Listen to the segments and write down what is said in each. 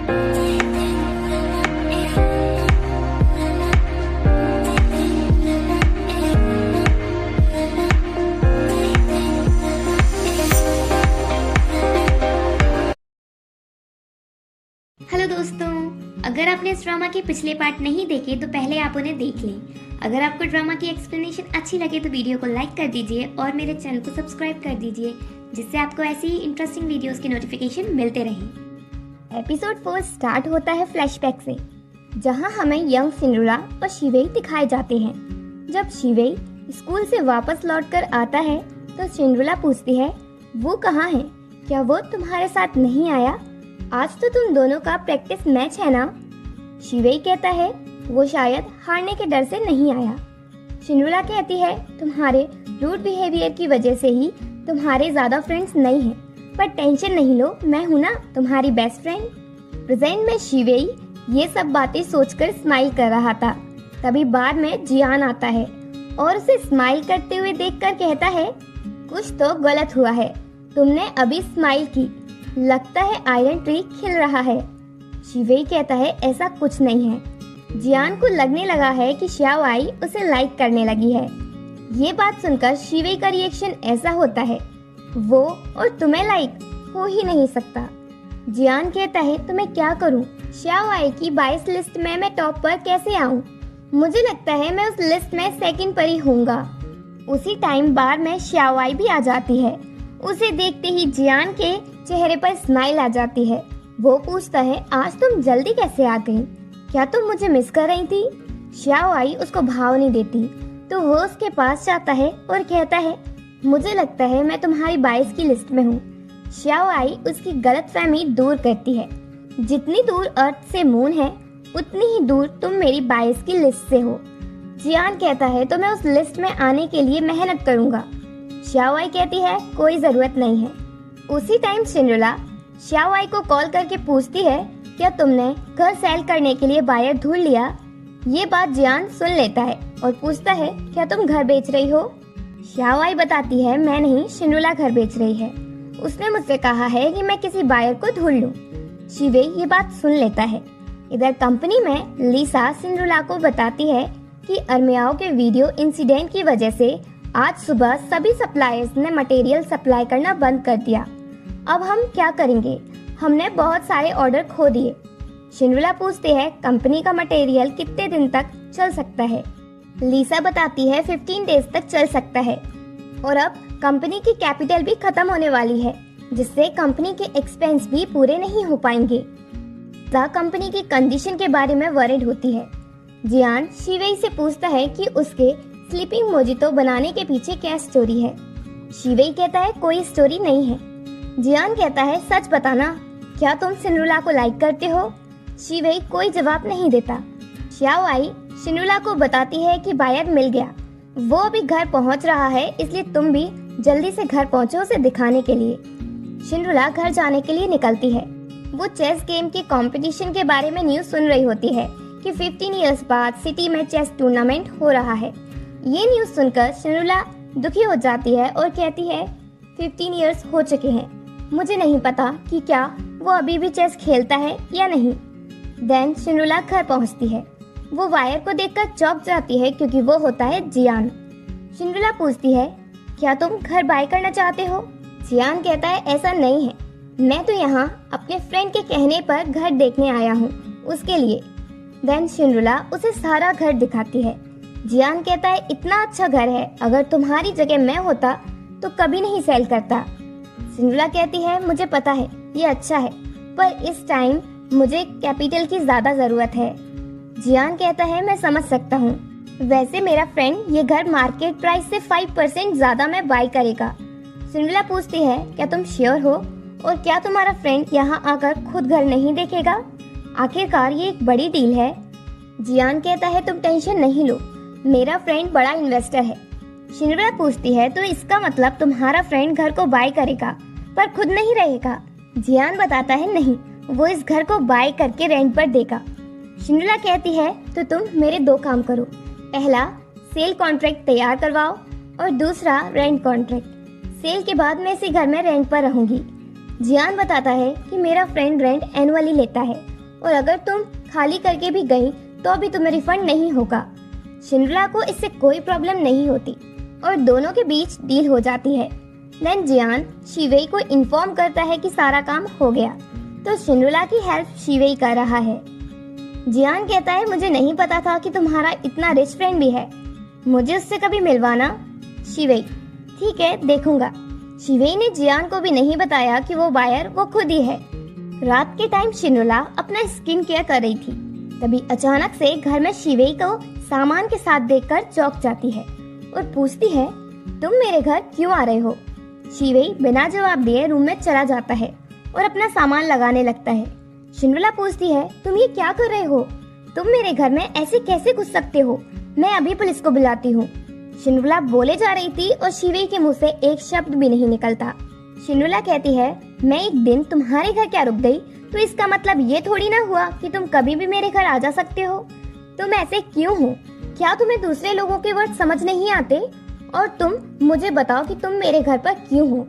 Hello दोस्तों, अगर आपने इस ड्रामा के पिछले पार्ट नहीं देखे तो पहले आप उन्हें देख लें। अगर आपको ड्रामा की एक्सप्लेनेशन अच्छी लगे तो वीडियो को लाइक कर दीजिए और मेरे चैनल को सब्सक्राइब कर दीजिए, जिससे आपको ऐसी ही इंटरेस्टिंग वीडियोस के नोटिफिकेशन मिलते रहें। एपिसोड 4 स्टार्ट होता है फ्लैशबैक से, जहां हमें यंग सिंड्रेला और शिवेई दिखाए जाते हैं। जब शिवेई स्कूल से वापस लौटकर आता है तो सिंड्रेला पूछती है, वो कहाँ है? क्या वो तुम्हारे साथ नहीं आया? आज तो तुम दोनों का प्रैक्टिस मैच है ना? शिवेई कहता है वो शायद हारने के डर से नहीं आया। सिंड्रेला कहती है तुम्हारे रूड बिहेवियर की वजह से ही तुम्हारे ज्यादा फ्रेंड्स नहीं हैं, पर टेंशन नहीं लो, मैं हूँ ना तुम्हारी बेस्ट फ्रेंड। प्रेजेंट में शिवेई ये सब बातें सोचकर स्माइल कर रहा था। तभी बाद में जियान आता है और उसे स्माइल करते हुए देखकर कहता है, कुछ तो गलत हुआ है, तुमने अभी स्माइल की, लगता है आयरन ट्री खिल रहा है। शिवेई कहता है ऐसा कुछ नहीं है। जियान को लगने लगा है कि श्याओआई उसे लाइक करने लगी है। ये बात सुनकर शिवेई का रिएक्शन ऐसा होता है, वो और तुम्हें लाइक हो ही नहीं सकता। जियान कहता है तो मैं क्या करूं? श्याओआई की 22 लिस्ट में मैं टॉप पर कैसे आऊं? मुझे लगता है मैं उस लिस्ट में सेकंड पर ही होऊंगा। उसी टाइम बार में श्याओआई भी आ जाती है। उसे देखते ही जियान के चेहरे पर स्माइल आ जाती है। वो पूछता है आज तुम जल्दी कैसे आ गई? क्या तुम मुझे मिस कर रही थी? श्याओआई उसको भाव नहीं देती तो वो उसके पास जाता है और कहता है मुझे लगता है मैं तुम्हारी 22 की लिस्ट में हूँ। श्याओआई उसकी गलतफहमी दूर करती है। जितनी दूर अर्थ से मून है उतनी ही दूर तुम मेरी 22 की लिस्ट से हो। जियान कहता है तो मैं उस लिस्ट में आने के लिए मेहनत करूंगा। श्याओआई कहती है कोई जरूरत नहीं है। उसी टाइम सिंड्रेला श्याओआई को कॉल करके पूछती है क्या तुमने घर सेल करने के लिए बायर ढूंढ लिया? ये बात जियान सुन लेता है और पूछता है क्या तुम घर बेच रही हो? श्याओआई बताती है मैं नहीं, सिंड्रेला घर बेच रही है। उसने मुझसे कहा है कि मैं किसी बायर को ढूंढ लूं। शिवेई ये बात सुन लेता है। इधर कंपनी में लीसा सिंड्रेला को बताती है कि अरमियाओ के वीडियो इंसिडेंट की वजह से आज सुबह सभी सप्लायर्स ने मटेरियल सप्लाई करना बंद कर दिया। अब हम क्या करेंगे? हमने बहुत सारे ऑर्डर खो दिए। सिंड्रेला पूछते हैं कंपनी का मटेरियल कितने दिन तक चल सकता है? लीसा बताती है 15 डेज तक चल सकता है और अब कंपनी की कैपिटल भी खत्म होने वाली है, जिससे कंपनी के एक्सपेंस भी पूरे नहीं हो पाएंगे। कंपनी की कंडीशन के बारे में वरिड होती है। जियान शिवेई से पूछता है कि उसके स्लीपिंग मोजितो बनाने के पीछे क्या स्टोरी है। शिवेई कहता है कोई स्टोरी नहीं है। जियान कहता है सच बताना, क्या तुम सिंड्रेला को लाइक करते हो? शिवेई कोई जवाब नहीं देता। श्याओआई सिंड्रेला को बताती है कि बायर मिल गया, वो अभी घर पहुंच रहा है, इसलिए तुम भी जल्दी से घर पहुंचो उसे दिखाने के लिए। सिंड्रेला घर जाने के लिए निकलती है। वो चेस गेम के कंपटीशन के बारे में न्यूज सुन रही होती है कि 15 इयर्स बाद सिटी में चेस टूर्नामेंट हो रहा है। ये न्यूज सुनकर सिंड्रेला दुखी हो जाती है और कहती है 15 इयर्स हो चुके हैं, मुझे नहीं पता कि क्या वो अभी भी चेस खेलता है या नहीं। देन सिंड्रेला घर पहुंचती है। वो वायर को देखकर चौंक जाती है क्योंकि वो होता है जियान। सिंड्रेला पूछती है क्या तुम घर बाय करना चाहते हो? जियान कहता है ऐसा नहीं है, मैं तो यहाँ अपने फ्रेंड के कहने पर घर देखने आया हूँ, उसके लिए। देन सिंड्रेला उसे सारा घर दिखाती है। जियान कहता है इतना अच्छा घर है, अगर तुम्हारी जगह मैं होता तो कभी नहीं सेल करता। सिंड्रेला कहती है मुझे पता है ये अच्छा है, पर इस टाइम मुझे कैपिटल की ज्यादा जरूरत है। जियान कहता है मैं समझ सकता हूँ, वैसे मेरा फ्रेंड ये घर मार्केट प्राइस से 5% ज्यादा में बाय करेगा। सिंड्रेला पूछती है क्या तुम श्योर हो, और क्या तुम्हारा फ्रेंड यहाँ आकर खुद घर नहीं देखेगा? आखिरकार ये एक बड़ी डील है। जियान कहता है तुम टेंशन नहीं लो, मेरा फ्रेंड बड़ा इन्वेस्टर है। सिंड्रेला पूछती है तो इसका मतलब तुम्हारा फ्रेंड घर को बाय करेगा पर खुद नहीं रहेगा? जियान बताता है नहीं, वो इस घर को बाय करके रेंट पर देगा। सिंड्रेला कहती है तो तुम मेरे 2 काम करो, पहला सेल कॉन्ट्रैक्ट तैयार करवाओ और दूसरा रेंट कॉन्ट्रैक्ट। सेल के बाद मैं इसी घर में रेंट पर रहूंगी। जियान बताता है कि मेरा फ्रेंड रेंट एनुअली लेता है और अगर तुम खाली करके भी गई तो भी तुम्हें रिफंड नहीं होगा। शिंड्रेला को इससे कोई प्रॉब्लम नहीं होती और दोनों के बीच डील हो जाती है। देन जियान शिवेई को इन्फॉर्म करता है कि सारा काम हो गया, तो शिंड्रेला की हेल्प शिवेई कर रहा है। जियान कहता है मुझे नहीं पता था कि तुम्हारा इतना रिच फ्रेंड भी है, मुझे उससे कभी मिलवाना। शिवेई ठीक है देखूंगा। शिवेई ने जियान को भी नहीं बताया कि वो बायर वो खुद ही है। रात के टाइम शिंड्रेला अपना स्किन केयर कर रही थी, तभी अचानक से घर में शिवेई को सामान के साथ देखकर चौंक जाती है और पूछती है तुम मेरे घर क्यों आ रहे हो। शिवेई बिना जवाब दिए रूम में चला जाता है और अपना सामान लगाने लगता है। शिंड्रेला पूछती है तुम ये क्या कर रहे हो, तुम मेरे घर में ऐसे कैसे घुस सकते हो, मैं अभी पुलिस को बुलाती हूँ। शिंड्रेला बोले जा रही थी और शिवेई के मुंह से एक शब्द भी नहीं निकलता। शिंड्रेला कहती है मैं एक दिन तुम्हारे घर क्या रुक गई तो इसका मतलब ये थोड़ी ना हुआ कि तुम कभी भी मेरे घर आ जा सकते हो। तुम ऐसे क्यों हो, क्या तुम्हें दूसरे लोगों के वर्ड समझ नहीं आते, और तुम मुझे बताओ कि तुम मेरे घर पर क्यों हो।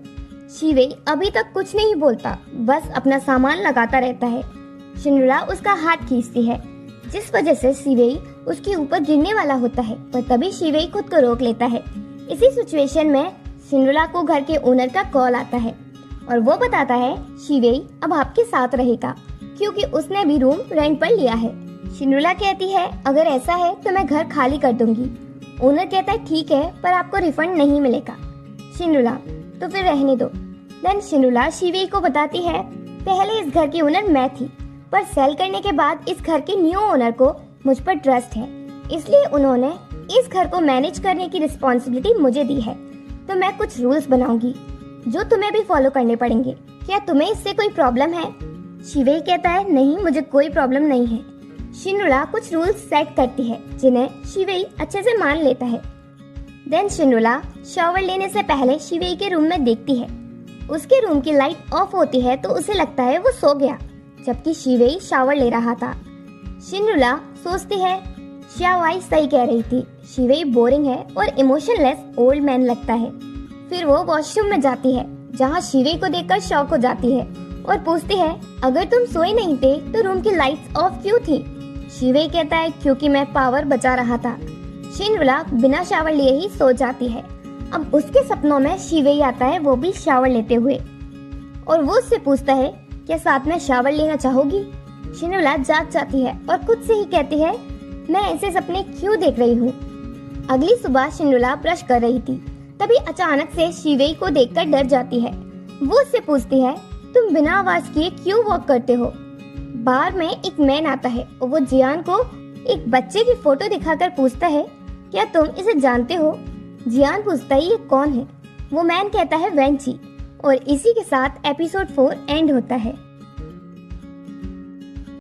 शिवेई अभी तक कुछ नहीं बोलता, बस अपना सामान लगाता रहता है। शिंड्रेला उसका हाथ खींचती है, जिस वजह से शिवेई उसके ऊपर गिरने वाला होता है, पर तभी शिवेई खुद को रोक लेता है। इसी सिचुएशन में शिंड्रेला को घर के ओनर का कॉल आता है और वो बताता है शिवेई अब आपके साथ रहेगा क्योंकि उसने भी रूम रेंट पर लिया है। शिंड्रेला कहती है अगर ऐसा है तो मैं घर खाली कर दूंगी। ओनर कहता है ठीक है पर आपको रिफंड नहीं मिलेगा। शिंड्रेला तो फिर रहने दो। देन शिंड्रेला शिवेई को बताती है पहले इस घर की ओनर मैं थी, पर सेल करने के बाद इस घर के न्यू ओनर को मुझ पर ट्रस्ट है, इसलिए उन्होंने इस घर को मैनेज करने की रिस्पॉन्सिबिलिटी मुझे दी है। तो मैं कुछ रूल्स बनाऊंगी जो तुम्हें भी फॉलो करने पड़ेंगे। क्या तुम्हें इससे कोई प्रॉब्लम है? शिवेई कहता है नहीं मुझे कोई प्रॉब्लम नहीं है। शिंड्रेला कुछ रूल्स सेट करती है जिन्हें शिवेई अच्छे से मान लेता है। देन शिंड्रेला शावर लेने से पहले शिवेई के रूम में देखती है। उसके रूम की लाइट ऑफ होती है तो उसे लगता है वो सो गया, जबकि शिवेई शावर ले रहा था। शिंड्रेला सोचती है शियावाई सही कह रही थी, शिवेई बोरिंग है और इमोशनलेस ओल्ड मैन लगता है। फिर वो वॉशरूम में जाती है जहाँ शिवेई को देखकर शॉक हो जाती है और पूछती है अगर तुम सोए नहीं थे तो रूम की लाइट्स ऑफ क्यों थी? शिवेई कहता है क्योंकि मैं पावर बचा रहा था। शिंड्रेला बिना शावर लिए ही सो जाती है। अब उसके सपनों में शिवेई आता है, वो भी शावर लेते हुए, और वो उससे पूछता है क्या साथ में शावर लेना चाहोगी? शिंड्रेला जाग जाती है और खुद से ही कहती है मैं ऐसे सपने क्यों देख रही हूँ। अगली सुबह शिंड्रेला ब्रश कर रही थी, तभी अचानक से शिवेई को देखकर डर जाती है। वो उससे पूछती है तुम बिना आवाज किए क्यों वॉक करते हो? बार में एक मैन आता है और वो जियान को एक बच्चे की फोटो दिखाकर पूछता है क्या तुम इसे जानते हो? जियान पूछता है ये कौन है? वो मैन कहता है वेंची। और इसी के साथ एपिसोड 4 एंड होता है।